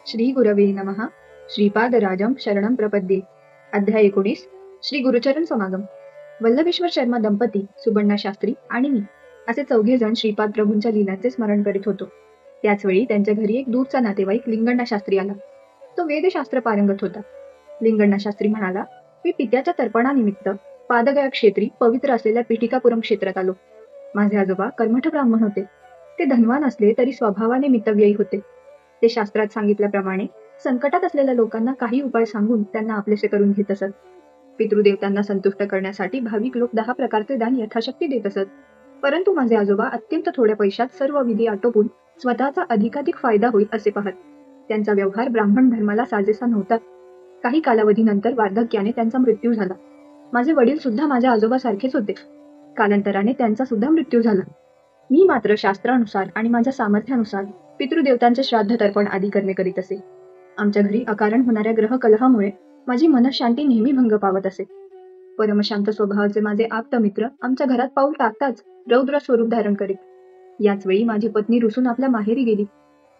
श्री गुरवे नमः. श्रीपादराजं शरणं प्रपद्ये. अध्याय 19. श्री गुरुचरण समागम. वल्लभेश्वर शर्मा दंपती, सुबण्णा शास्त्री आणि मी असे चौघे जण श्रीपाद प्रभूंच्या लीलांचे स्मरण करीत होतो. त्याचवेळी त्यांच्या घरी एक दूरचा नातेवाईक लिंगण्णा शास्त्री आला. तो वेदशास्त्र पारंगत होता. लिंगण्णा शास्त्री म्हणाला, मी पित्याच्या तर्पणानिमित्त पादगया क्षेत्री पवित्र असलेल्या पिठिकापुरम क्षेत्रात आलो. माझे आजोबा कर्मठ ब्राह्मण होते. ते धनवान असले तरी स्वभावाने मितव्ययी होते. ते शास्त्रात सांगितल्याप्रमाणे संकटात असलेल्या लोकांना काही उपाय सांगून त्यांना आपलेसे करून घेत असत. पितृदेवतांना संतुष्ट करण्यासाठी भाविक लोक 10 प्रकारचे दान यथाशक्ती देत असत. परंतु माझे आजोबा अत्यंत थोड्या पैशात सर्व विधी आटोपून स्वतःचा अधिकाधिक फायदा होईल असे पाहत. त्यांचा व्यवहार ब्राह्मण धर्माला साजेसा नव्हता. काही कालावधीनंतर वार्धक्याने त्यांचा मृत्यू झाला. माझे वडील सुद्धा माझ्या आजोबासारखेच होते. कालांतराने त्यांचा सुद्धा मृत्यू झाला. मी मात्र शास्त्रानुसार आणि माझ्या सामर्थ्यानुसार पितृदेवतांचे श्राद्ध तर्पण आदी कर्मे करीत असे. आमच्या घरी अकारण होणाऱ्या ग्रहकलहामुळे माझी मनःशांती नेहमी भंग पावत असे. परमशांत स्वभावाचे माझे आप्त मित्र आमच्या घरात पाऊल टाकताच रौद्र स्वरूप धारण करीत. याच वेळी माझी पत्नी रुसून आपल्या माहेरी गेली.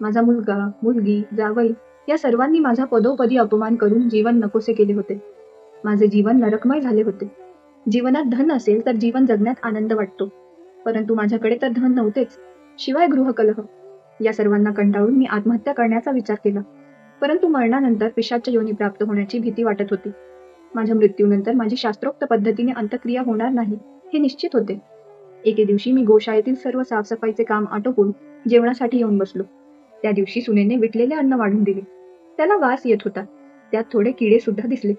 माझा मुलगा, मुलगी, जावई या सर्वांनी माझा पदोपदी अपमान करून जीवन नकोसे केले होते. माझे जीवन नरकमय झाले होते. जीवनात धन असेल तर जीवन जगण्यात आनंद वाटतो, परंतु माझ्याकडे तर धन नव्हतेच, शिवाय गृहकलह. या सर्वांना कंटाळून मी आत्महत्या करण्याचा विचार केला. परंतु मरणानंतर पिशाच्य योनी प्राप्त होण्याची भीती वाटत होती. माझ्या मृत्यूनंतर माझी शास्त्रोक्त पद्धतीने अंत्यक्रिया होणार नाही हे निश्चित होते. एके दिवशी मी गोशाळेतील सर्व साफसफाईचे काम आटोपून जेवणासाठी येऊन बसलो. त्या दिवशी सुनेने विटलेले अन्न वाढून दिले. त्याला वास येत होता. त्यात थोडे किडे सुद्धा दिसले.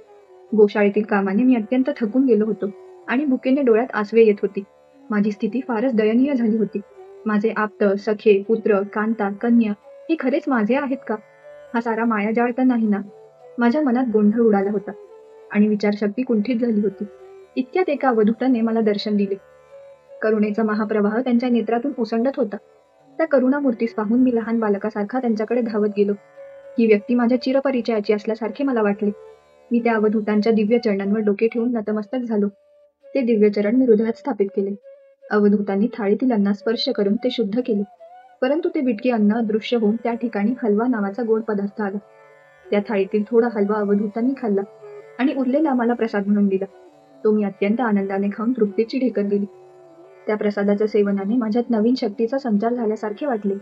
गोशाळेतील कामाने मी अत्यंत थकून गेलो होतो आणि भुकेने डोळ्यात आसवे येत होती. माझी स्थिती फारच दयनीय झाली होती. माझे आप्त, सखे, पुत्र, कांता, कन्या हे खरेच माझे आहेत का? हा सारा मायाजाळ तर नाही ना? माझ्या मनात गोंधळ उडाला होता आणि विचारशक्ती कुंठित झाली होती. इतक्यात एका अवधूताने मला दर्शन दिले. करुणेचा महाप्रवाह त्यांच्या नेत्रातून ओसंडत होता. त्या करुणामूर्तीस पाहून मी लहान बालकासारखा त्यांच्याकडे धावत गेलो. ही व्यक्ती माझ्या चिरपरिचयाची असल्यासारखे मला वाटले. मी त्या अवधूतांच्या दिव्य चरणांवर डोके ठेवून नतमस्तक झालो. ते दिव्य चरण मी हृदयात स्थापित केले. अवधूतांनी थाळीतील अन्नास स्पर्श करून ते शुद्ध केले. परंतु ते बिटके अन्न अदृश्य होऊन त्या ठिकाणी हलवा नावाचा गोड पदार्थ आला. त्या थाळीतील थोडा हलवा अवधूतांनी खाल्ला आणि उरलेला मला प्रसाद म्हणून दिला. तो मी अत्यंत आनंदाने खाऊन तृप्तीची ढेकर दिली. त्या प्रसादाच्या सेवनाने माझ्यात नवीन शक्तीचा संचार झाल्यासारखे वाटले.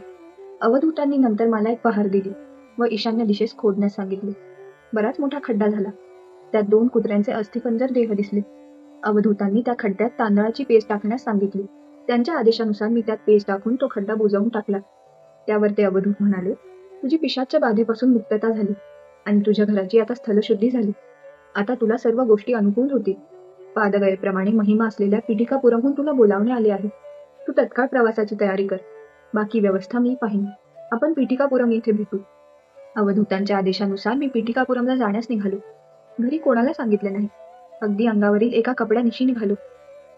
अवधूतांनी नंतर मला एक पहार दिली व ईशान्य दिशेस खोदण्यास सांगितले. बराच मोठा खड्डा झाला. त्यात 2 कुत्र्यांचे अस्थिपंजर देह दिसले. अवधूतांनी त्या खड्ड्यात तांदळाची पेस्ट टाकण्यास सांगितली. त्यांच्या आदेशानुसार मी त्यात पेस्ट टाकून तो खड्डा बुजवून टाकला. त्यावर ते अवधूत म्हणाले, तुझी पिशाच्च्या बाधेपासून मुक्तता झाली आणि तुझ्या घराची आता स्थलशुद्धी झाली. आता तुला सर्व गोष्टी अनुकूल होतील. पादगयेप्रमाणे महिमा असलेल्या पिठिकापुरमहून तुला बोलावणे आले आहे. तू तत्काळ प्रवासाची तयारी कर. बाकी व्यवस्था मी पाहीन. आपण पिठिकापुरम येथे भेटू. अवधूतांच्या आदेशानुसार मी पिठिकापुरमला जाण्यास निघालो. घरी कोणाला सांगितले नाही. अगदी अंगावरील एका कपड्यानिशी निघालो.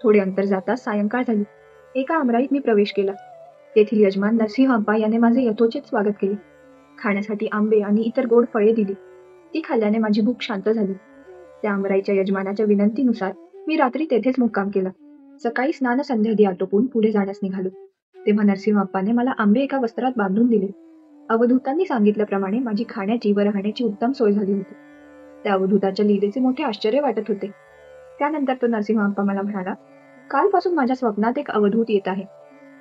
थोडे अंतर जाताच सायंकाळ झाली. एका आमराईत मी प्रवेश केला. तेथील यजमान नरसिंह अप्पा याने माझे यथोचित स्वागत केले. खाण्यासाठी आंबे आणि इतर गोड फळे दिली. ती खाल्ल्याने माझी भूक शांत झाली. त्या आमराईच्या यजमानाच्या विनंतीनुसार मी रात्री तेथेच मुक्काम केला. सकाळी स्नान संध्यादी आटोपून पुढे जाण्यास निघालो. तेव्हा नरसिंह अप्पाने मला आंबे एका वस्त्रात बांधून दिले. अवधूतांनी सांगितल्याप्रमाणे माझी खाण्याची व राहण्याची उत्तम सोय झाली होती. त्या अवधूताच्या लीलेचे मोठे आश्चर्य वाटत होते. त्यानंतर तो नरसिंह अप्पा मला म्हणाला, कालपासून माझ्या स्वप्नात एक अवधूत येत आहे.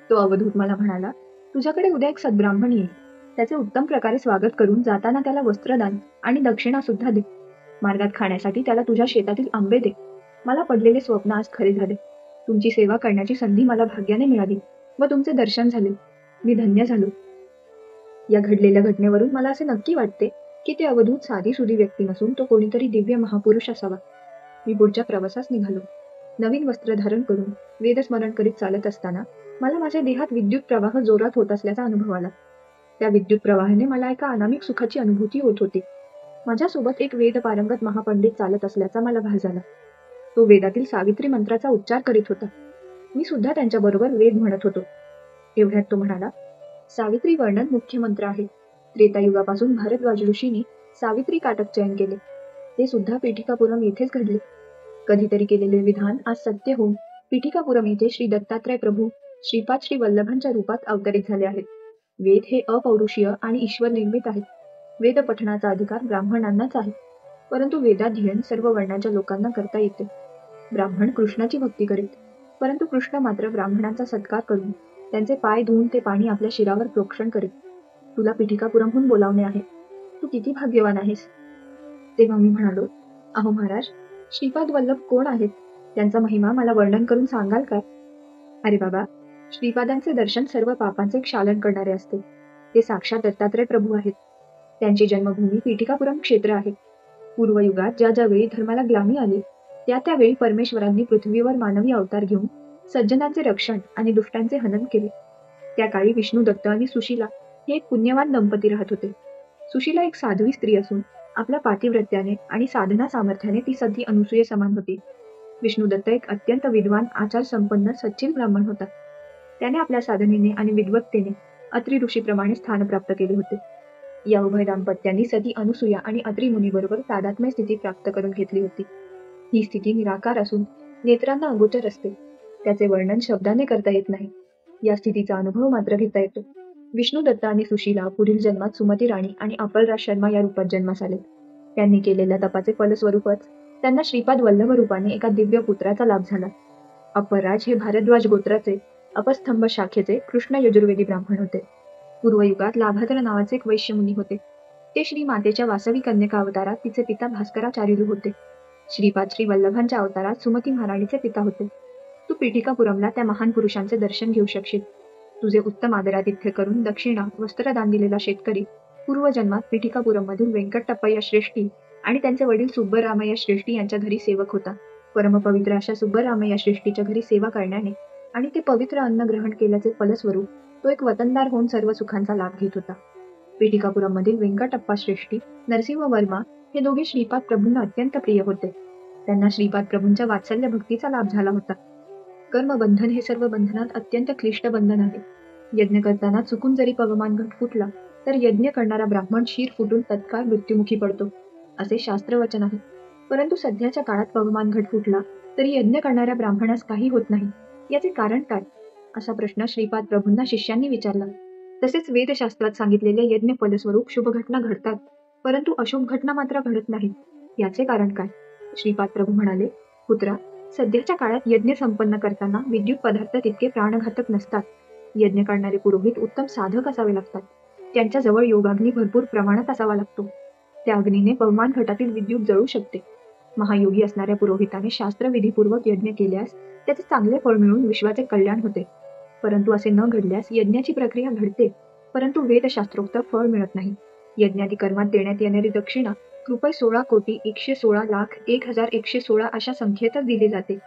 तो अवधूत मला म्हणाला, तुझ्याकडे उद्या एक सद्ब्राह्मण येईल. त्याचे उत्तम प्रकारे स्वागत करून जाताना त्याला वस्त्रदान आणि दक्षिणा सुद्धा दे. मार्गात खाण्यासाठी त्याला तुझ्या शेतातील आंबे दे. मला पडलेले स्वप्न आज खरे झाले. तुमची सेवा करण्याची संधी मला भाग्याने मिळाली व तुमचे दर्शन झाले. मी धन्य झालो. या घडलेल्या घटनेवरून मला असे नक्की वाटते की ते अवधूत साधीसुधी व्यक्ती नसून तो कोणीतरी दिव्य महापुरुष असावा. मी पुढच्या प्रवासास निघालो. नवीन वस्त्र धारण करून वेदस्मरण करीत चालत असताना मला माझ्या देहात विद्युत प्रवाह जोरात होत असल्याचा अनुभव आला. त्या विद्युत प्रवाहाने मला एका अनामिक सुखाची अनुभूती होत होती. माझ्यासोबत एक वेद पारंगत महापंडित चालत असल्याचा मला भास झाला. तो वेदातील सावित्री मंत्राचा उच्चार करीत होता. मी सुद्धा त्यांच्याबरोबर वेद म्हणत होतो. एवढ्यात तो म्हणाला, सावित्री वर्णन मुख्य मंत्र आहे. त्रेतायुगापासून भारद्वाज ऋषींनी सावित्री काटक चयन केले. ते सुद्धा पिठिकापुरम येथेच घडले. कधीतरी केलेले विधान आज सत्य होऊन पिठिकापुरम येथे श्री दत्तात्रय प्रभू श्रीपाद श्री वल्लभांच्या रूपात अवतरित झाले आहेत. वेद हे अपौरुषीय आणि ईश्वर निर्मित आहेत. वेद पठणाचा अधिकार ब्राह्मणांनाच आहे, परंतु वेदाध्ययन सर्व वर्णाच्या लोकांना करता येते. ब्राह्मण कृष्णाची भक्ती करीत, परंतु कृष्ण मात्र ब्राह्मणांचा सत्कार करून त्यांचे पाय धुवून ते पाणी आपल्या शिरावर प्रोक्षण करीत. तुला पिठिकापुरमहून बोलावणे आहे. तू किती भाग्यवान आहेस. तेव्हा मी म्हणालो, अहो महाराज, श्रीपाद वल्लभ कोण आहेत? त्यांचा महिमा मला वर्णन करून सांगाल काय? अरे बाबा, श्रीपादांचे दर्शन सर्व पापांचे क्षालन करणारे असते. ते साक्षात दत्तात्रय प्रभू आहेत. त्यांची जन्मभूमी पिठिकापुरम क्षेत्र आहे. पूर्वयुगात ज्या ज्या वेळी धर्माला ग्लानी आली, त्या त्यावेळी परमेश्वरांनी पृथ्वीवर मानवी अवतार घेऊन सज्जनांचे रक्षण आणि दुष्टांचे हनन केले. त्या काळी विष्णू दत्त आणि सुशीला हे एक पुण्यवान दंपती राहत होते. सुशीला एक साध्वी स्त्री असून आपल्या पातिव्रत्याने आणि साधना सामर्थ्याने ती सती अनुसूये समान होती. विष्णुदत्त एक अत्यंत विद्वान, आचार संपन्न, सच्चिन ब्राह्मण होता. त्याने आपल्या साधनेने आणि विद्वत्तेने अत्री ऋषीप्रमाणे स्थान प्राप्त केले होते. या उभय दाम्पत्यांनी सती अनुसूया आणि अत्री मुनीबरोबर तादात्म्य स्थिती प्राप्त करून घेतली होती. ही स्थिती निराकार असून नेत्रांना अगोचर असते. त्याचे वर्णन शब्दाने करता येत नाही. या स्थितीचा अनुभव मात्र घेता येतो. विष्णुदत्त आणि सुशीला पुढील जन्मात सुमती राणी आणि अपलराज शर्मा या रूपात जन्मास आले. त्यांनी केलेल्या तपाचे फलस्वरूपच त्यांना श्रीपाद वल्लभ रूपाने एका दिव्य पुत्राचा लाभ झाला. अपलराज हे भारद्वाज गोत्राचे अपस्तंभ शाखेचे कृष्ण यजुर्वेदी ब्राह्मण होते. पूर्वयुगात लाभाद्र नावाचे एक वैश्य मुनी होते. ते श्री मातेच्या वासवी कन्यका अवतारात तिचे पिता भास्कराचार्युलू होते. श्रीपाद श्री वल्लभांच्या अवतारात सुमती महाराणीचे पिता होते. तू पिठिकापुरमला त्या महान पुरुषांचे दर्शन घेऊ शकशील. तुझे उत्तम आदरातिथ्य करून दक्षिणा वस्त्रदान दिलेला शेतकरी पूर्वजन्मात पिठिकापुरममधील व्यंकटप्पय्या श्रेष्ठी आणि त्यांचे वडील सुब्बरामय्या श्रेष्ठी यांच्या घरी सेवक होता. परमपवित्र अशा सुब्बरामय्या श्रेष्ठीच्या घरी सेवा करण्याने आणि ते पवित्र अन्न ग्रहण केल्याचे फलस्वरूप तो एक वतनदार होऊन सर्व सुखांचा लाभ घेत होता. पिठिकापुरममधील व्यंकटप्पा श्रेष्ठी, नरसिंह वर्मा हे दोघे श्रीपाद प्रभूंना अत्यंत प्रिय होते. त्यांना श्रीपाद प्रभूंच्या वात्सल्य भक्तीचा लाभ झाला होता. कर्मबंधन हे सर्व बंधनात अत्यंत क्लिष्ट बंधन आहे. यज्ञ करताना चुकून जरी पवमान घट फुटला तर यज्ञ करणारा ब्राह्मण शीर फुटून तत्काळ मृत्युमुखी पडतो, असे शास्त्रवचन आहे. परंतु सध्याच्या काळात पवमान घट फुटला तरी यज्ञ करणाऱ्या ब्राह्मणास काही होत नाही. याचे कारण काय? असा प्रश्न श्रीपाद प्रभूंना शिष्यांनी विचारला. तसेच वेदशास्त्रात सांगितलेले यज्ञ फलस्वरूप शुभ घटना घडतात, परंतु अशुभ घटना मात्र घडत नाहीत. याचे कारण काय? श्रीपाद प्रभू म्हणाले, पुत्रा, सध्याच्या काळात यज्ञ संपन्न करताना विद्युत पदार्थ तितके प्राणघातक नसतात. यज्ञ करणारे पुरोहित उत्तम साधक असावे लागतात. त्यांच्याजवळ योगाग्नी भरपूर प्रमाणात असावा लागतो. त्या अग्नीने पवमान घटातील विद्युत जळू शकते. महायोगी असणाऱ्या पुरोहिताने शास्त्रविधीपूर्वक यज्ञ केल्यास त्याचे चांगले फळ मिळून विश्वाचे कल्याण होते. परंतु असे न घडल्यास यज्ञाची प्रक्रिया घडते, परंतु वेदशास्त्रोक्त फळ मिळत नाही. यज्ञादी कर्मात देण्यात येणारी दक्षिणा ₹16,116,01,116 अशा संख्येतच दिली जाते.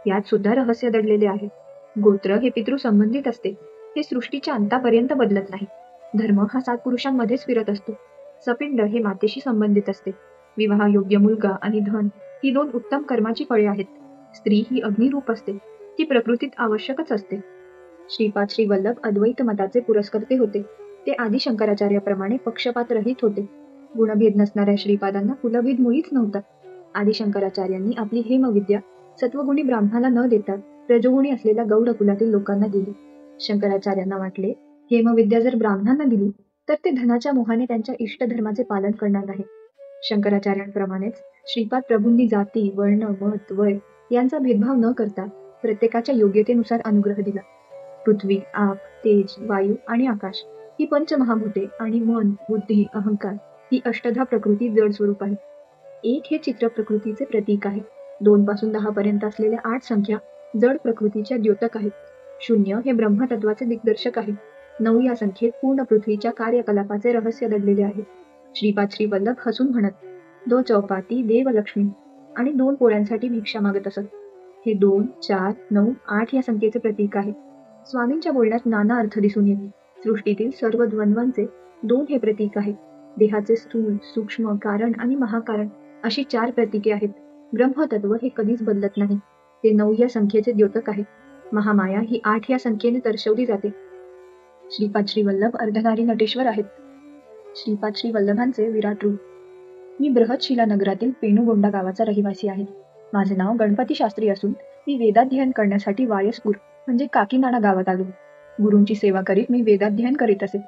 यात सुद्धा रहस्य दडलेले आहे. गोत्र हे पितृ संबंधित असते. हे सृष्टीच्या अंतापर्यंत बदलत नाही. धर्म हा 7 पुरुषांमध्येच फिरत असतो. सपिंड हे मातेशी संबंधित असते. विवाह योग्य मुलगा आणि धन ही 2 उत्तम कर्माची फळे आहेत. स्त्री ही अग्निरूप असते. ती प्रकृतीत आवश्यकच असते. श्रीपाद श्री वल्लभ अद्वैत मताचे पुरस्कर्ते होते. ते आदि शंकराचार्याप्रमाणे पक्षपात रहित होते. गुणभेद नसणाऱ्या श्रीपादांना कुलभेद मुळीच नव्हता. आदि शंकराचार्यांनी आपली हेमविद्या सत्वगुणी ब्राह्मणाला न देता रजोगुणी असलेल्या गौड कुलातील लोकांना दिली. शंकराचार्यांना वाटले, हेमविद्या जर ब्राह्मणांना दिली तर ते धनाच्या मोहाने त्यांच्या इष्टधर्माचे पालन करणार नाही. शंकराचार्यांप्रमाणेच श्रीपाद प्रभूंनी जाती, वर्ण, मत, वय यांचा भेदभाव न करता प्रत्येकाच्या योग्यतेनुसार अनुग्रह दिला. पृथ्वी, आप, तेज, वायू आणि आकाश ही पंचमहाभूते आणि मन, बुद्धी, अहंकार ही अष्टधा प्रकृती जड स्वरूप आहे. 1 हे चित्र प्रकृतीचे प्रतीक आहे. 2 पासून 10 पर्यंत असलेल्या 8 संख्या जड प्रकृतीच्या द्योतक आहेत. 0 हे ब्रह्मतत्वाचे दिग्दर्शक आहे. 9 या संख्येत पूर्ण पृथ्वीच्या कार्यकलापाचे रहस्य दडलेले आहे. श्रीपाद श्री वल्लभ हसून म्हणत, 2 चौपाती देवलक्ष्मी आणि 2 पोळ्यांसाठी भिक्षा मागत असत. हे 2, 4, 9, 8 या संख्येचे प्रतीक आहे. स्वामींच्या बोलण्यात नाना अर्थ दिसून येतो. सृष्टीतील सर्व द्वंद्वांचे 2 हे प्रतीक आहे. देहाचे स्थूल, सूक्ष्म, कारण आणि महाकारण अशी 4 प्रतीके आहेत. ब्रह्मतत्व हे कधीच बदलत नाही. ते 9 या संख्येचे द्योतक आहे. महामाया ही 8 या संख्येने दर्शवली जाते. श्रीपाद श्री वल्लभ अर्धनारी नटेश्वर आहेत. श्रीपाद श्री वल्लभांचे विराट रूप. मी बृहतशिला नगरातील पेनुगोंडा गावाचा रहिवासी आहे. माझे नाव गणपती शास्त्री असून मी वेदाध्ययन करण्यासाठी वायसपूर म्हणजे काकीनाडा गावात आलो. गुरूंची सेवा करीत मी वेदाध्ययन करीत असे.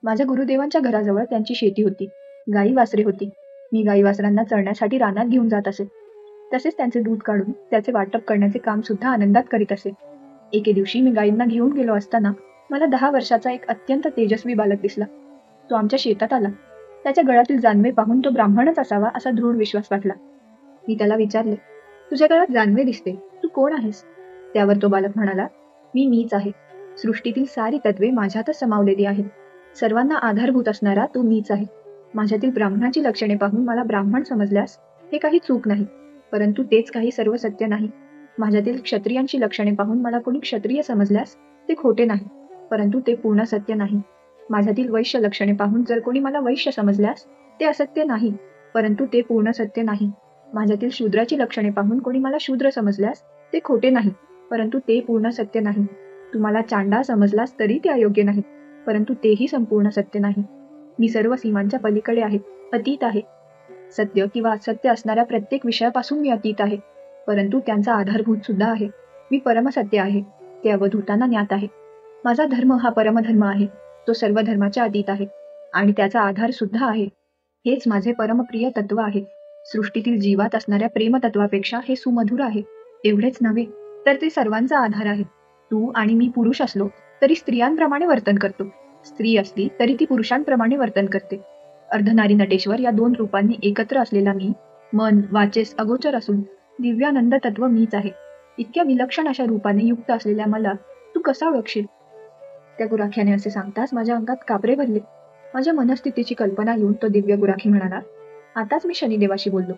माझ्या गुरुदेवांच्या घराजवळ त्यांची शेती होती. गाई वासरे होती. मी गाई वासरांना चरण्यासाठी रानात घेऊन जात असे. तसेच त्यांचे दूध काढून त्याचे वाटप करण्याचे काम सुद्धा आनंदात करीत असे. एके दिवशी मी गायींना घेऊन गेलो असताना मला 10 वर्षाचा एक अत्यंत तेजस्वी बालक दिसला. तो आमच्या शेतात आला. त्याच्या गळ्यातील जानवे पाहून तो ब्राह्मणच असावा असा दृढ विश्वास वाटला. मी त्याला विचारले, तुझ्या गळ्यात जानवे दिसते, तू कोण आहेस? त्यावर तो बालक म्हणाला, मीच आहे. सृष्टीतील सारी तत्वे माझ्यातच समावलेली आहेत. सर्वांना आधारभूत असणारा तो मीच आहे. माझ्यातील ब्राह्मणाची लक्षणे पाहून मला ब्राह्मण समजल्यास हे काही चूक नाही, परंतु तेच काही सर्व सत्य नाही. माझ्यातील क्षत्रियांची लक्षणे पाहून मला कोणी क्षत्रिय समजल्यास ते खोटे नाही, परंतु ते पूर्ण सत्य नाही. माझ्यातील वैश्य लक्षणे पाहून जर कोणी मला वैश्य समजल्यास ते असत्य नाही, परंतु ते पूर्ण सत्य नाही. माझ्यातील शूद्राची लक्षणे पाहून कोणी मला शूद्र समजल्यास ते खोटे नाही, परंतु ते पूर्ण सत्य नाही. तुम्हाला चांडाळ समजलास तरी ते अयोग्य नाही, परंतु तेही संपूर्ण सत्य नाही. मी सर्व सीमांच्या पलीकडे आहे, अतीत आहे. सत्य किंवा असत्य असणाऱ्या प्रत्येक विषयापासून मी अतीत आहे, परंतु त्यांचा आधारभूत सुद्धा आहे. मी परमसत्य आहे, ते अवधूतांना ज्ञात आहे. माझा धर्म हा परमधर्म आहे, तो सर्व धर्माच्या अतीत आहे आणि त्याचा आधार सुद्धा आहे. हेच माझे परमप्रिय तत्व आहे. सृष्टीतील जीवात असणाऱ्या प्रेमतत्वापेक्षा हे सुमधुर आहे. एवढेच नव्हे तर ते सर्वांचा आधार आहे. तू आणि मी पुरुष असलो तरी स्त्रियांप्रमाणे वर्तन करतो, स्त्री असली तरी ती पुरुषांप्रमाणे वर्तन करते. अर्धनारी नटेश्वर या 2 रूपांनी एकत्र असलेला मी, मन वाचेस अगोचर असून दिव्यानंद तत्व मीच आहे. इतक्या विलक्षण अशा रूपाने युक्त असलेल्या मला तू कसा ओळखशील? त्या गुराख्याने असे सांगताच माझ्या अंगात कापरे भरले. माझ्या मनस्थितीची कल्पना येऊन तो दिव्य गुराखी म्हणाला, आताच मी शनिदेवाशी बोललो.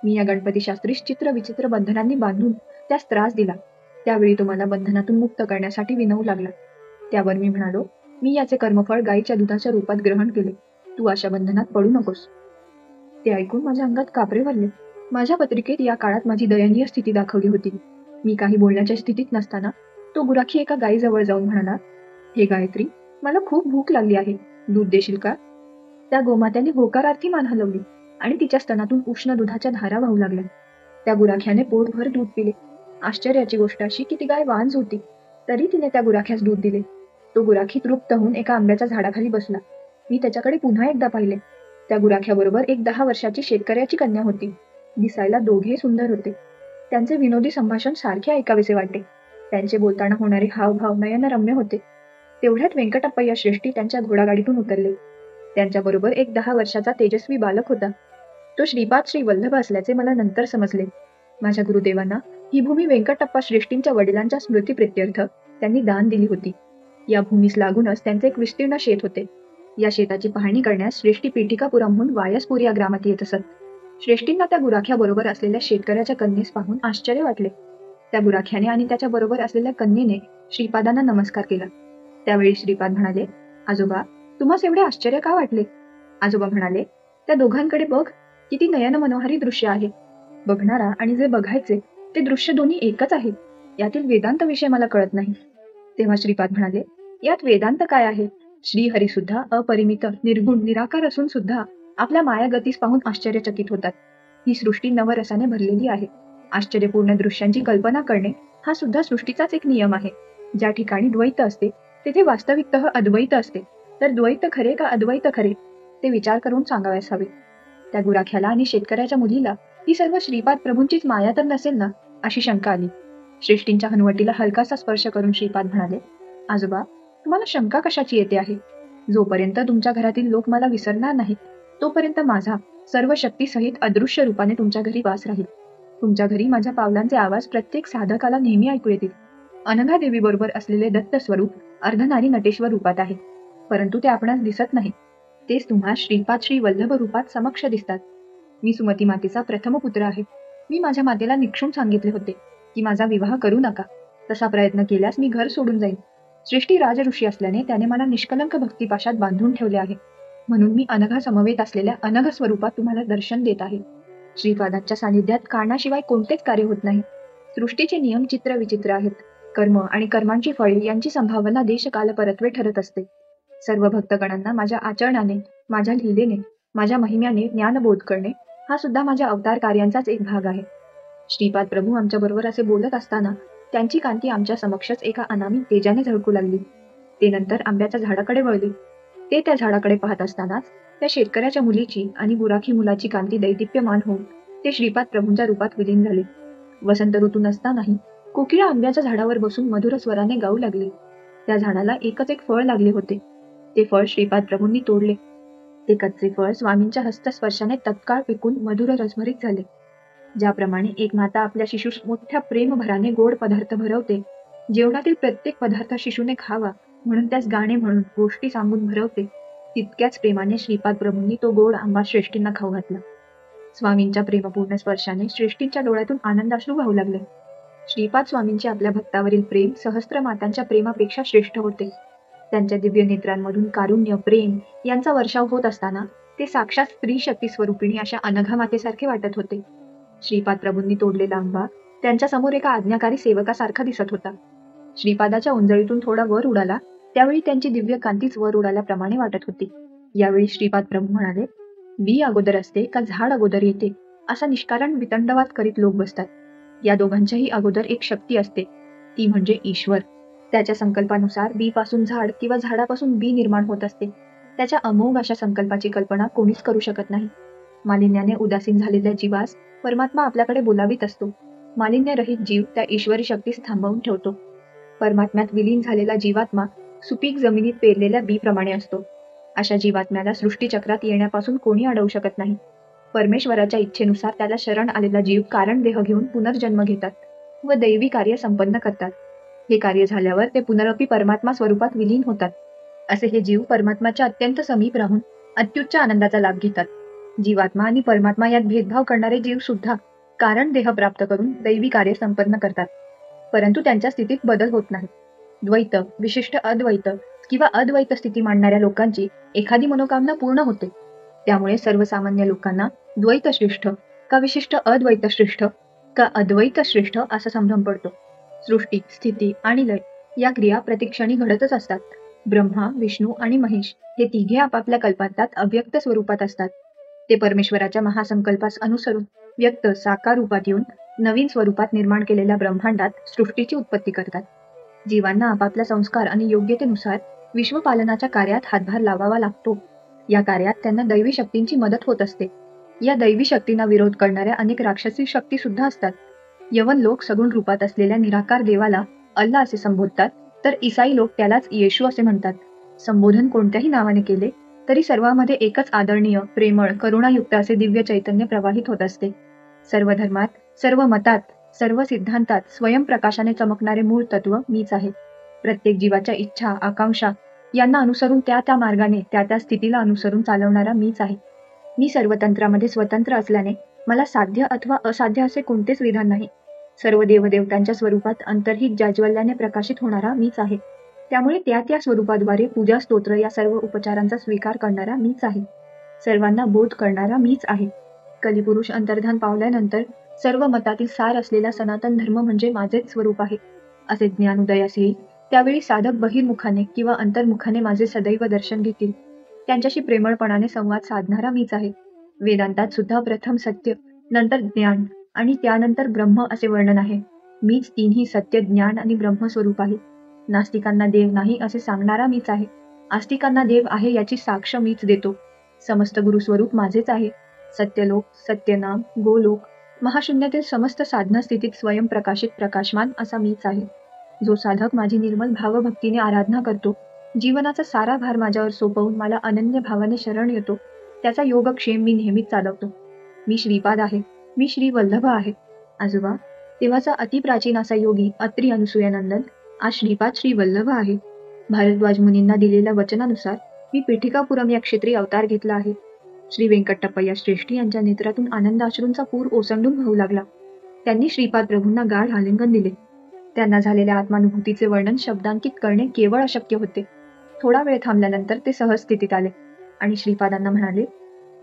मी या गणपती शास्त्रीस चित्र विचित्र बंधनांनी बांधून त्यास त्रास दिला. त्यावेळी तो मला बंधनातून मुक्त करण्यासाठी विनवू लागला. त्यावर मी म्हणालो, मी याचे कर्मफळ गायीच्या दुधाच्या रूपात ग्रहण केले. तू अशा बंधनात पडू नकोस. ते ऐकून माझ्या अंगात कापरे भरले. माझ्या पत्रिकेत या काळात माझी दयनीय स्थिती दाखवली होती. मी काही बोलण्याच्या स्थितीत नसताना तो गुराखी एका गायीजवळ जाऊन म्हणाला, हे गायत्री, मला खूप भूक लागली आहे, दूध देशील का? त्या गोमात्याने होकारार्थी मान हलवली आणि तिच्या स्तनातून उष्ण दुधाच्या धारा वाहू लागल्या. त्या गुराख्याने पोटभर दूध पिले. आश्चर्याची गोष्ट अशी की ती गाय वांज होती, तरी तिने त्या गुराख्यास दूध दिले. तो गुराखी तृप्त होऊन एका आंब्याच्या झाडाखाली बसला. मी त्याच्याकडे पुन्हा एकदा पाहिले. त्या गुराख्याबरोबर एक 10 वर्षाची शेतकऱ्याची कन्या होती. दिसायला दोघे सुंदर होते. त्यांचे विनोदी संभाषण सारखे ऐकावेसे वाटते. त्यांचे बोलताना होणारे हावभाव नयनरम्य होते. तेवढ्यात व्यंकटप्पय्या श्रेष्ठी त्यांच्या घोडागाडीतून उतरले. त्यांच्याबरोबर एक 10 वर्षाचा तेजस्वी बालक होता. तो श्रीपाद श्री वल्लभ असल्याचे मला नंतर समजले. माझ्या गुरुदेवांना ही भूमी व्यंकटप्पा श्रेष्ठींच्या वडिलांच्या स्मृतिप्रित्यर्थ त्यांनी दान दिली होती. या भूमीस लागूनच त्यांचे एक विस्तीर्ण शेत होते. या शेताची पाहणी करण्यास श्रेष्ठी पेटिकापुरामहून वायसपूर या ग्रामात येत असत. श्रेष्ठींना त्या गुराख्याबरोबर असलेल्या शेतकऱ्याच्या कन्येस पाहून आश्चर्य वाटले. त्या गुराख्याने आणि त्याच्या बरोबर असलेल्या कन्येने श्रीपादांना नमस्कार केला. त्यावेळी श्रीपाद म्हणाले, आजोबा, तुम्हास एवढे आश्चर्य का वाटले? आजोबा म्हणाले, त्या दोघांकडे बघ, किती नयन मनोहारी दृश्य आहे. बघणारा आणि जे बघायचे ते दृश्य दोन्ही एकच आहे. यातील वेदांत विषय मला कळत नाही. तेव्हा श्रीपाद म्हणाले, यात वेदांत काय आहे? श्रीहरी सुद्धा अपरिमित निर्गुण निराकार असून सुद्धा आपल्या मायागतीस पाहून आश्चर्यचकित होतात. ही सृष्टी नवरसाने भरलेली आहे. आश्चर्यपूर्ण दृश्यांची कल्पना करणे हा सुद्धा सृष्टीचाच एक नियम आहे. ज्या ठिकाणी द्वैत असते तेथे वास्तविकतः अद्वैत असते, तर द्वैत खरे का अद्वैत खरे ते विचार करून सांगावयास हवे. त्या गुराख्याला आणि शेतकऱ्याच्या मुलीला ही सर्व श्रीपाद प्रभूंचीच माया तर नसेल ना, अशी शंका आली. श्रेष्ठींच्या हनुवटीला हलकासा स्पर्श करून श्रीपाद म्हणाले, आजोबा, तुम्हाला शंका कशाची येते आहे? जोपर्यंत तुमच्या घरातील लोक मला विसरणार नाहीत, तोपर्यंत माझा सर्व शक्ती सहित अदृश्य रूपाने तुमच्या घरी वास राहील. तुमच्या घरी माझ्या पावलांचे आवाज प्रत्येक साधकाला नेहमी ऐकू येतील. अनघा देवी बरोबर असलेले दत्त स्वरूप अर्धनारी नटेश्वर रूपात आहे, परंतु ते आपणास दिसत नाही. तेच तुम्हा श्रीपाद श्री वल्लभ रूपात समक्ष दिसतात. मी सुमती मातेचा प्रथम पुत्र आहे. मी माझ्या मातेला निक्षून सांगितले होते की माझा विवाह करू नका. तसा प्रयत्न केल्यास मी घर सोडून जाईन. श्रेष्ठी राजऋषी असल्याने त्याने मला निष्कलंक भक्तिपाशात बांधून ठेवले आहे. म्हणून मी अनघा समवेत असलेल्या अनघ स्वरूपात तुम्हाला दर्शन देत आहे. श्रीपादांच्या सानिध्यात कारणाशिवाय कोणतेच कार्य होत नाही. सृष्टीचे नियम चित्र विचित्र आहेत. कर्म आणि कर्मांची फळे यांची संभावना देशकाल परत्वे ठरत असते. सर्व भक्तगणांना माझ्या आचरणाने, माझ्या लीलेने, माझ्या महिम्याने ज्ञानबोध करणे हा सुद्धा माझ्या अवतार कार्यांचाच एक भाग आहे. श्रीपाद प्रभू आमच्या बरोबर असे बोलत असताना त्यांची कांती आमच्या समक्षच एका अनामी तेजाने झळकू लागली. ते नंतर आंब्याच्या झाडाकडे वळले. ते त्या झाडाकडे पाहत असतानाच त्या शेतकऱ्याच्या मुलीची आणि गुराखी मुलाची कांती दैदिप्यमान होऊन ते श्रीपाद प्रभूंच्या रूपात विलीन झाले. वसंत ऋतू नसतानाही कोकिळा आंब्याच्या झाडावर बसून मधुर स्वराने गाऊ लागली. त्या झाडाला एकच एक फळ लागले होते. ते फळ श्रीपाद प्रभूंनी तोडले. ते कच्चे फळ स्वामींच्या हस्तस्पर्शाने तत्काळ पिकून मधुर रसभरीत झाले. ज्याप्रमाणे एक माता आपल्या शिशूस मोठ्या प्रेमभराने गोड पदार्थ भरवते, जेवणातील प्रत्येक पदार्थ शिशूने खावा म्हणून त्यास गाणे म्हणून गोष्टी सांगून भरवते, तितक्याच प्रेमाने श्रीपाद प्रभूंनी तो गोड आंबा श्रेष्ठींना खाऊ घातला. स्वामींच्या प्रेमपूर्ण स्पर्शाने श्रेष्ठींच्या डोळ्यातून आनंदाश्रू वाहू लागले. श्रीपाद स्वामींचे आपल्या भक्तावरील प्रेम सहस्त्र मातांच्या प्रेमापेक्षा श्रेष्ठ होते. त्यांच्या दिव्य नेत्रांमधून कारुण्य, प्रेम यांचा वर्षाव होत असताना ते साक्षात स्त्री शक्ती स्वरूपिणी अशा अनघा मातेसारखे वाटत होते. श्रीपाद प्रभूंनी तोडलेला आंबा त्यांच्या समोर एका आज्ञाकारी सेवकासारखा दिसत होता. श्रीपादाच्या ओंजळीतून थोडा वर उडाला, त्यावेळी त्यांची दिव्य कांतीच वर उडाल्याप्रमाणे वाटत होती. यावेळी श्रीपाद प्रभू म्हणाले, बी अगोदर असते का झाड अगोदर येते, असा निष्कारण वितंडवाद करीत लोक बसतात. या दोघांच्याही अगोदर एक शक्ती असते, ती म्हणजे ईश्वर. त्याच्या संकल्पानुसार बी पासून झाड किंवा झाडापासून बी निर्माण होत असते. त्याच्या अमोघ अशा संकल्पाची कल्पना कोणीच करू शकत नाही. मालिन्याने उदासीन झालेल्या जीवास परमात्मा आपल्याकडे बोलावित असतो. मालिन्यरहित जीव त्या ईश्वरी शक्तीस थांबवून ठेवतो. परमात्म्यात विलीन झालेला जीवात्मा सुपीक जमिनीत पेरलेल्या बीप्रमाणे असतो. अशा जीवात्म्याला सृष्टीचक्रात येण्यापासून कोणी अडवू शकत नाही. परमेश्वराच्या इच्छेनुसार त्याला शरण आलेला जीव कारण देह घेऊन पुनर्जन्म घेतात व दैवी कार्य संपन्न करतात. हे कार्य झाल्यावर ते पुनरपी परमात्मा स्वरूपात विलीन होतात. असे हे जीव परमात्माच्या अत्यंत समीप राहून अत्युच्च आनंदाचा लाभ घेतात. जीवात्मा आणि परमात्मा यात भेदभाव करणारे जीव सुद्धा कारण देह प्राप्त करून दैवी कार्य संपन्न करतात, परंतु त्यांच्या स्थितीत बदल होत नाही. द्वैत, विशिष्ट अद्वैत किंवा अद्वैत स्थिती मांडणाऱ्या लोकांची एखादी मनोकामना पूर्ण होते. त्यामुळे सर्वसामान्य लोकांना द्वैत श्रेष्ठ का विशिष्ट अद्वैत श्रेष्ठ का अद्वैत श्रेष्ठ असा संभ्रम पडतो. सृष्टी, स्थिती आणि लय या क्रिया प्रतिक्षणी घडतच असतात. ब्रह्मा, विष्णू आणि महेश हे तिघे आपापल्या कल्पांतात अव्यक्त स्वरूपात असतात. ते परमेश्वराच्या महासंकल्पास अनुसरून व्यक्त साकार रूपात येऊन नवीन स्वरूपात निर्माण केलेल्या ब्रह्मांडात सृष्टीची उत्पत्ती करतात. जीवांना आपापल्या संस्कार आणि योग्यतेनुसार विश्वपालनाच्या कार्यात हातभार लावावा लागतो. या कार्यात त्यांना दैवी शक्तींची मदत होत असते. या दैवी शक्तींना विरोध करणाऱ्या अनेक राक्षसी शक्ती सुद्धा असतात. यवन लोक सगुण रूपात असलेल्या निराकार देवाला अल्ला असे संबोधतात, तर ईसाई लोक त्यालाच येशू असे म्हणतात. संबोधन कोणत्याही नावाने केले तरी सर्वांमध्ये एकच आदरणीय, प्रेमळ, करुणायुक्त असे दिव्य चैतन्य प्रवाहित होत असते. सर्व धर्मात, सर्व मतात, सर्व सिद्धांतात स्वयंप्रकाशाने चमकणारे मूळ तत्व मीच आहे. प्रत्येक जीवाच्या इच्छा, आकांक्षा यांना अनुसरून त्या मार्गाने त्या स्थितीला अनुसरून चालवणारा मीच आहे. मी सर्व तंत्रामध्ये स्वतंत्र असल्याने मला साध्य अथवा असाध्य असे कोणतेच विधान नाही. सर्व देवदेवतांच्या स्वरूपात अंतर्हित जाज्वल्याने प्रकाशित होणारा मीच आहे. त्यामुळे त्या स्वरूपाद्वारे पूजा, स्तोत्र या सर्व उपचारांचा स्वीकार करणारा मीच आहे. सर्वांना बोध करणारा मीच आहे. कलिपुरुष अंतर्धान पावल्यानंतर सर्व मतातील सार असलेला सनातन धर्म म्हणजे माझेच स्वरूप आहे असे ज्ञान उदयास येईल. त्यावेळी साधक बहिर्मुखाने किंवा अंतर्मुखाने माझे सदैव दर्शन घेतील. त्यांच्याशी प्रेमळपणाने संवाद साधणारा मीच आहे. वेदांतात सुद्धा प्रथम सत्य, नंतर ज्ञान आणि त्यानंतर ब्रह्म असे वर्णन आहे. मीच तिन्ही सत्य, ज्ञान आणि ब्रह्म स्वरूप आहे. नास्तिकांना देव नाही असे सांगणारा मीच आहे. आस्तिकांना देव आहे याची साक्ष मीच देतो. समस्त गुरुस्वरूप माझेच आहे. सत्यलोक, सत्यनाम, गोलोक, महाशून्यातील समस्त साधना स्थितीत स्वयंप्रकाशित प्रकाशमान असा मीच आहे. जो साधक माझी निर्मल भावभक्तीने आराधना करतो, जीवनाचा सारा भार माझ्यावर सोपवून मला अनन्य भावाने शरण येतो, त्याचा योगक्षेम मी नेहमीच चालवतो. मी श्रीपाद आहे. मी श्री वल्लभ आहे. आजोबा, तेव्हाचा अतिप्राचीन असा योगी अत्री अनुसूयानंदन आज श्रीपाद श्री वल्लभ आहे. भारद्वाज मुनींना दिलेल्या वचनानुसार मी पीठिकापुरम या क्षेत्री अवतार घेतला आहे. श्री व्यंकटप्पय्या श्रेष्ठी यांच्या नेत्रातून आनंदाश्रूंचा पूर ओसंडून वाहू लागला. त्यांनी श्रीपाद प्रभूंना गाढ आलिंगन दिले. त्यांना झालेल्या आत्मानुभूतीचे वर्णन शब्दांकित करणे केवळ अशक्य होते. थोडा वेळ थांबल्यानंतर ते सहज स्थितीत आले आणि श्रीपादांना म्हणाले,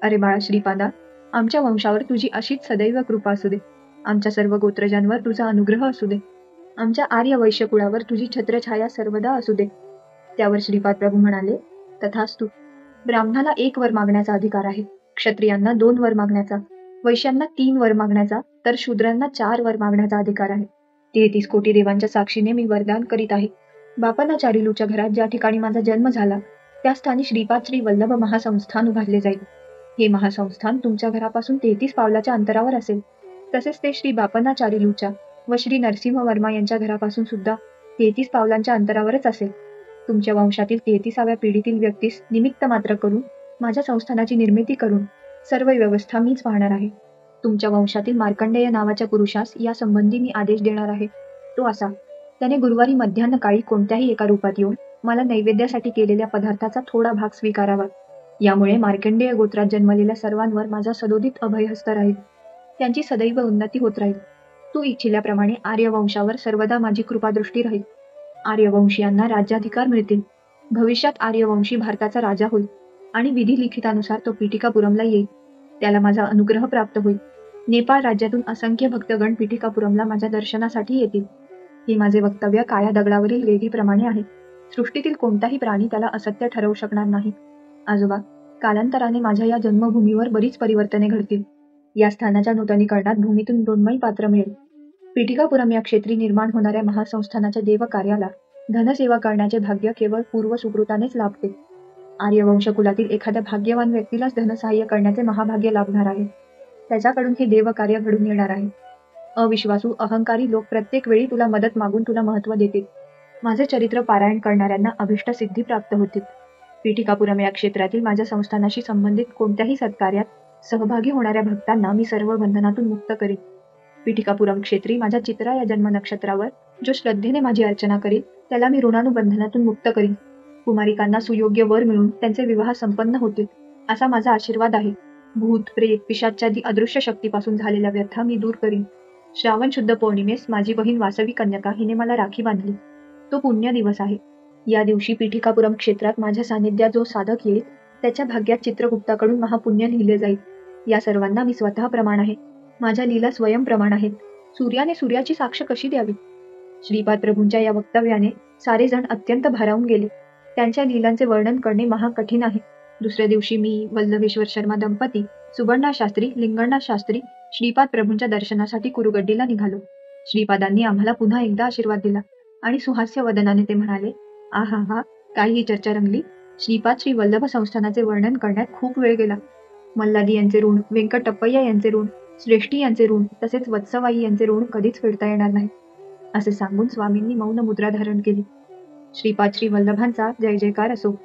अरे बाळा श्रीपादा, आमच्या वंशावर तुझी अशीच सदैव कृपा असू दे. आमच्या सर्व गोत्रजांवर तुझा अनुग्रह असू दे. आमच्या आर्य वैश्य कुळावर तुझी छत्रछाया सर्वदा असू दे. त्यावर श्रीपाद प्रभू म्हणाले, तथास्तु. ब्राह्मणाला 1 वर मागण्याचा अधिकार आहे, क्षत्रियांना 2 वर मागण्याचा, वैश्यांना 3 वर मागण्याचा, तर शूद्रांना 4 वर मागण्याचा अधिकार आहे. 33 कोटी देवांच्या साक्षीने मी वरदान करीत आहे. बापाला चारिलूच्या घरात ज्या ठिकाणी माझा जन्म झाला त्या स्थानी श्रीपाद श्री वल्लभ महासंस्थान उभारले जाईल. हे महासंस्थान तुमच्या घरापासून 33 पावलाच्या अंतरावर असेल. तसेच ते श्री बापनाचारी लूच्या व श्री नरसिंह वर्मा यांच्या घरापासून सुद्धा 33 पावलांच्या अंतरावरच असेल. तुमच्या वंशातील 33व्या पिढीतील व्यक्तीस निमित्त मात्र करून माझ्या संस्थानाची निर्मिती करून सर्व व्यवस्था मीच पाहणार आहे. तुमच्या वंशातील मार्कंडेय नावाच्या पुरुषास या संबंधी मी आदेश देणार आहे. तो असा: त्याने गुरुवारी मध्यान्ह काळी कोणत्याही एका रूपात येऊन मला नैवेद्यासाठी केलेल्या पदार्थाचा थोडा भाग स्वीकारावा. यामुळे मार्कंडेय गोत्रात जन्मलेल्या सर्वांवर माझा सदोदित अभयहस्त राहील. त्यांची सदैव उन्नती होत राहील. तू इच्छिल्याप्रमाणे आर्यवंशावर सर्वदा माझी कृपादृष्टी राहील. आर्यवंशीयांना राज्याधिकार मिळतील. भविष्यात आर्यवंशी भारताचा राजा होईल आणि विधी लिखितानुसार तो पीठिकापुरमला येईल. त्याला माझा अनुग्रह प्राप्त होईल. नेपाळ राज्यातून असंख्य भक्तगण पीठिकापुरमला माझ्या दर्शनासाठी येतील. हे माझे वक्तव्य काळ्या दगडावरील रेघेप्रमाणे आहे. सृष्टीतील कोणताही प्राणी त्याला असत्य ठरवू शकणार नाही. आजोबा, कालांतराने माझ्या या जन्मभूमीवर बरीच परिवर्तने घडतील. या स्थानाच्या नूतनीकरणात भूमीतून 2 मै पात्र मिळेल. पीठिकापुरम या क्षेत्री निर्माण होणाऱ्या महासंस्थानाच्या देवकार्याला धनसेवा करण्याचे भाग्य केवळ पूर्व सुकृतानेच लाभते. आर्यवंश कुलातील एखाद्या भाग्यवान व्यक्तीलाच धनसहाय्य करण्याचे महाभाग्य लाभणार आहे. त्याच्याकडून हे देवकार्य घडून येणार आहे. अविश्वासू अहंकारी लोक प्रत्येक वेळी तुला मदत मागून तुला महत्त्व देतील. माझे चरित्र पारायण करणाऱ्यांना अभिष्ट सिद्धी प्राप्त होतील. पीठिकापुरम या क्षेत्रातील माझ्या संस्थानाशी संबंधित कोणत्याही सत्कार्यात सहभागी होणाऱ्या भक्तांना मी सर्व बंधनातून मुक्त करीन. पीठिकापुरम क्षेत्री माझ्या चित्रा या जन्म नक्षत्रावर जो श्रद्धेने माझी अर्चना करील त्याला मी ऋणानुबंधनातून मुक्त करीन. कुमारिकांना सुयोग्य वर मिळून त्यांचे विवाह संपन्न होतील असा माझा आशीर्वाद आहे. भूत प्रेत पिशाच्यादी अदृश्य शक्तीपासून झालेल्या व्यथा मी दूर करीन. श्रावण शुद्ध पौर्णिमेस माझी बहीण वासवी कन्यका हिने मला राखी बांधली. तो पुण्य दिवस आहे. या दिवशी पीठिकापुरम क्षेत्रात माझ्या सानिध्यात जो साधक येईल त्याच्या भाग्यात चित्रगुप्ताकडून महापुण्य लिहिले जाईल. या सर्वांना मी स्वतः प्रमाण आहे. माझ्या लीला स्वयं प्रमाण आहेत. सूर्याने सूर्याची साक्ष कशी द्यावी? श्रीपाद प्रभूंच्या या वक्तव्याने सारे जण अत्यंत भारावून गेले. त्यांच्या लीलांचे वर्णन करणे महाकठीण आहे. दुसऱ्या दिवशी मी, वल्लभेश्वर शर्मा दंपती, सुबर्णा शास्त्री, लिंगण्णा शास्त्री श्रीपाद प्रभूंच्या दर्शनासाठी कुरुगड्डीला निघालो. श्रीपादांनी आम्हाला पुन्हा एकदा आशीर्वाद दिला आणि सुहास्य वदनाने ते म्हणाले, आहा हा, काय ही चर्चा रंगली. श्रीपाद श्री वल्लभ संस्थानाचे वर्णन करण्यात खूप वेळ गेला. मल्लादी यांचे ऋण, व्यंकटप्पय्या यांचे ऋण, श्रेष्ठी यांचे ऋण तसेच वत्सवाई यांचे ऋण कधीच फेडता येणार नाही असे सांगून स्वामींनी मौन मुद्रा धारण केली. श्रीपाद श्री वल्लभांचा जय जयकार असो.